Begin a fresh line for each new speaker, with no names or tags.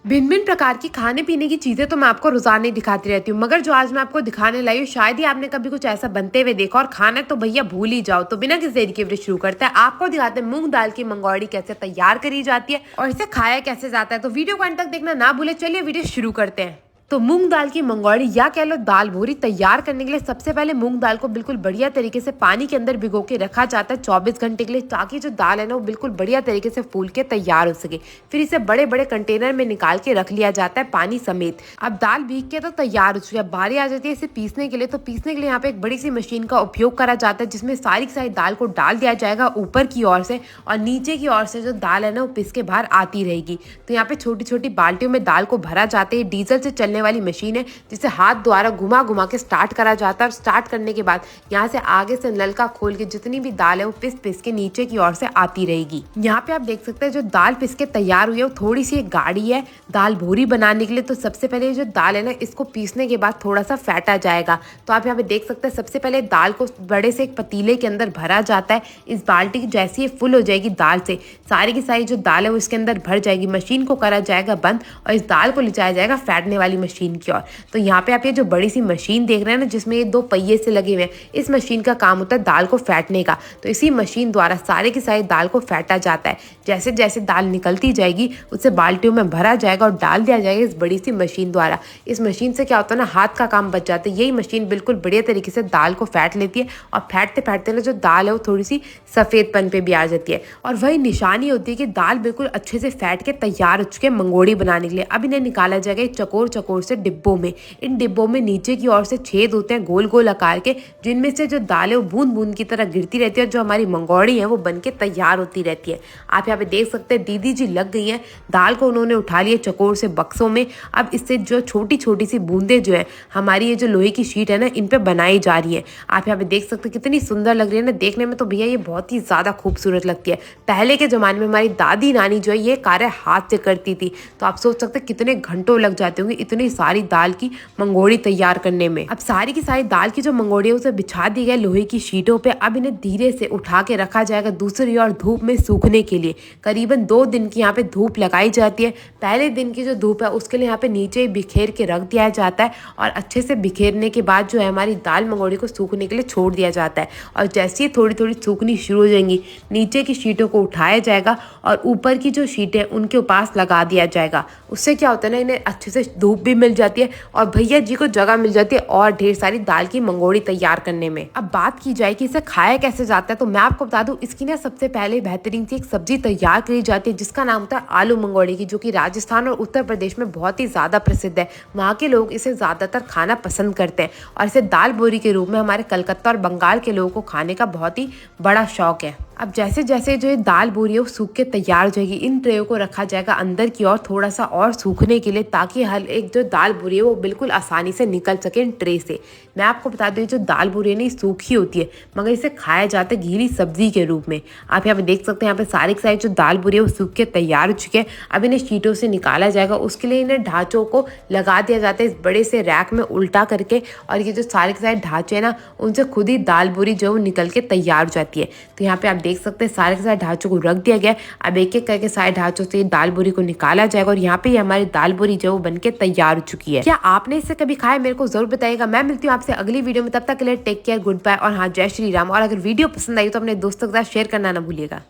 भिन्न भिन्न प्रकार की खाने पीने की चीजें तो मैं आपको रोजाना ही दिखाती रहती हूँ, मगर जो आज मैं आपको दिखाने लाई हूँ शायद ही आपने कभी कुछ ऐसा बनते हुए देखा, और खाना तो भैया भूल ही जाओ। तो बिना किसी देरी के वीडियो शुरू करते हैं। आपको दिखाते हैं मूंग दाल की मंगौड़ी कैसे तैयार करी जाती है और इसे खाया कैसे जाता है। तो वीडियो को अंत तक देखना ना भूले। चलिए वीडियो शुरू करते हैं। तो मूंग दाल की मंगौड़ी या कह लो दाल भूरी तैयार करने के लिए सबसे पहले मूंग दाल को बिल्कुल बढ़िया तरीके से पानी के अंदर भिगो के रखा जाता है 24 घंटे के लिए, ताकि जो दाल है ना वो बिल्कुल बढ़िया तरीके से फूल के तैयार हो सके। फिर इसे बड़े बड़े कंटेनर में निकाल के रख लिया जाता है पानी समेत। अब दाल भीग के तो तैयार हो चुकी है, बारी आ जाती है इसे पीसने के लिए। तो पीसने के लिए यहाँ पे एक बड़ी सी मशीन का उपयोग करा जाता है, जिसमें सारी की सारी दाल को डाल दिया जाएगा ऊपर की ओर से, और नीचे की ओर से जो दाल है ना वो पिस के बाहर आती रहेगी। तो यहाँ पे छोटी छोटी बाल्टियों में दाल को भरा जाता है। डीजल से चलने वाली मशीन है, जिसे हाथ द्वारा घुमा घुमा के स्टार्ट करा जाता है। और स्टार्ट करने के बाद यहाँ से आगे से नलका खोल के जितनी भी दाल है वो पिस पिस के नीचे की ओर से आती रहेगी। यहाँ पे आप देख सकते हैं जो दाल पिस के तैयार हुई है वो थोड़ी सी एक गाढ़ी है दाल भूरी बनाने के लिए। तो सबसे पहले जो दाल है ना इसको पीसने के बाद थोड़ा सा फेंटा जाएगा। तो आप यहाँ पे देख सकते हैं सबसे पहले दाल को बड़े से एक पतीले के अंदर भरा जाता है। इस बाल्टी की जैसी ये फुल हो जाएगी दाल से, सारी की सारी जो दाल है वो इसके अंदर भर जाएगी। मशीन को करा जाएगा बंद और इस दाल को ले जाया जाएगा फेंटने वाली मशीन की ओर। तो यहाँ पे आप ये जो बड़ी सी मशीन देख रहे हैं ना, जिसमें ये 2 पहिए से लगे हुए हैं, इस मशीन का काम होता है दाल को फेंटने का। तो इसी मशीन द्वारा सारे की सारी दाल को फेंटा जाता है। जैसे जैसे दाल निकलती जाएगी उससे बाल्टियों में भरा जाएगा और डाल दिया जाएगा इस बड़ी सी मशीन द्वारा। इस मशीन से क्या होता है ना, हाथ का काम बच जाता है। यही मशीन बिल्कुल बढ़िया तरीके से दाल को फेंट लेती है, और फेंटते फेंटते ना जो दाल है वो थोड़ी सी सफेदपन पे भी आ जाती है। और वही निशानी होती है कि दाल बिल्कुल अच्छे से फेंट के तैयार हो चुके हैं मंगोड़ी बनाने के लिए। अब इन्हें निकाला जाएगा चकोर चकोर से डिब्बों में। इन डिब्बों में नीचे की ओर से छेद होते हैं गोल गोल आकार के, जिनमें से जो दाल है वो बूंद बूंद की तरह गिरती रहती है, और जो हमारी मंगौड़ी है वो बनके तैयार होती रहती है। आप यहाँ पे देख सकते हैं दीदी जी लग गई हैं, दाल को उन्होंने उठा लिया चकोर से बक्सों में। अब इससे जो छोटी छोटी सी बूंदे जो है हमारी ये जो लोहे की शीट है ना इन पे बनाई जा रही है। आप यहाँ पे देख सकते हैं कितनी सुंदर लग रही है ना देखने में। तो भैया ये बहुत ही ज्यादा खूबसूरत लगती है। पहले के जमाने में हमारी दादी नानी जो है ये कार्य हाथ से करती थी। तो आप सोच सकते हैं कितने घंटों लग जाते होंगे इतनी सारी दाल की मंगोड़ी तैयार करने में। अब सारी की सारी दाल की जो मंगोड़ी है उसे बिछा दी गई लोहे की शीटों पे। अब इन्हें धीरे से उठा के रखा जाएगा दूसरी ओर धूप में सूखने के लिए। करीबन 2 दिन की यहाँ पे धूप लगाई जाती है। पहले दिन की जो धूप है उसके लिए यहाँ पे नीचे ही बिखेर के रख दिया जाता है, और अच्छे से बिखेरने के बाद जो है हमारी दाल मंगोड़ी को सूखने के लिए छोड़ दिया जाता है। और जैसे ही थोड़ी थोड़ी सूखनी शुरू हो जाएंगी, नीचे की शीटों को उठाया जाएगा और ऊपर की जो शीटें उनके पास लगा दिया जाएगा। उससे क्या होता है ना, इन्हें अच्छे से धूप भी मिल जाती है और भैया जी को जगह मिल जाती है और ढेर सारी दाल की मंगोड़ी तैयार करने में। अब बात की जाए कि इसे खाया कैसे जाता है, तो मैं आपको बता दूं इसकी ना सबसे पहले बेहतरीन सी एक सब्जी तैयार करी जाती है, जिसका नाम होता है आलू मंगोड़ी की, जो कि राजस्थान और उत्तर प्रदेश में बहुत ही ज्यादा प्रसिद्ध है। वहाँ के लोग इसे ज्यादातर खाना पसंद करते हैं, और इसे दाल बोरी के रूप में हमारे कलकत्ता और बंगाल के लोगों को खाने का बहुत ही बड़ा शौक है। अब जैसे जैसे जो ये दाल बोरी है वो सूख के तैयार हो जाएगी, इन ट्रेयों को रखा जाएगा अंदर की ओर थोड़ा सा और सूखने के लिए, ताकि हर एक जो दाल बोरी है वो बिल्कुल आसानी से निकल सके इन ट्रे से। मैं आपको बता दूं जो दाल बोरी है ना सूखी होती है, मगर इसे खाया जाता है गीली सब्जी के रूप में। आप यहाँ पे देख सकते हैं यहाँ पे सारी की सारी जो दाल बोरी है वो सूख के तैयार हो चुके हैं। अब इन्हें शीटों से निकाला जाएगा। उसके लिए इन्हें ढांचों को लगा दिया जाता है इस बड़े से रैक में उल्टा करके, और ये जो सारे के सारे ढांचे हैं ना उनसे खुद ही दाल बोरी जो निकल के तैयार हो जाती है। तो यहाँ पे आप देख सकते हैं सारे के सारे ढांचों को रख दिया गया। अब एक एक करके सारे ढांचों से दाल बोरी को निकाला जाएगा, और यहाँ पे हमारी दाल बोरी जो वो बनके तैयार हो चुकी है। क्या आपने इसे कभी खाया, मेरे को जरूर बताइएगा। मैं मिलती हूँ आपसे अगली वीडियो में, तब तक के लिए टेक केयर, गुड बाय, और हाँ जय श्री राम। और अगर वीडियो पसंद आई तो अपने दोस्तों के साथ शेयर करना ना भूलिएगा।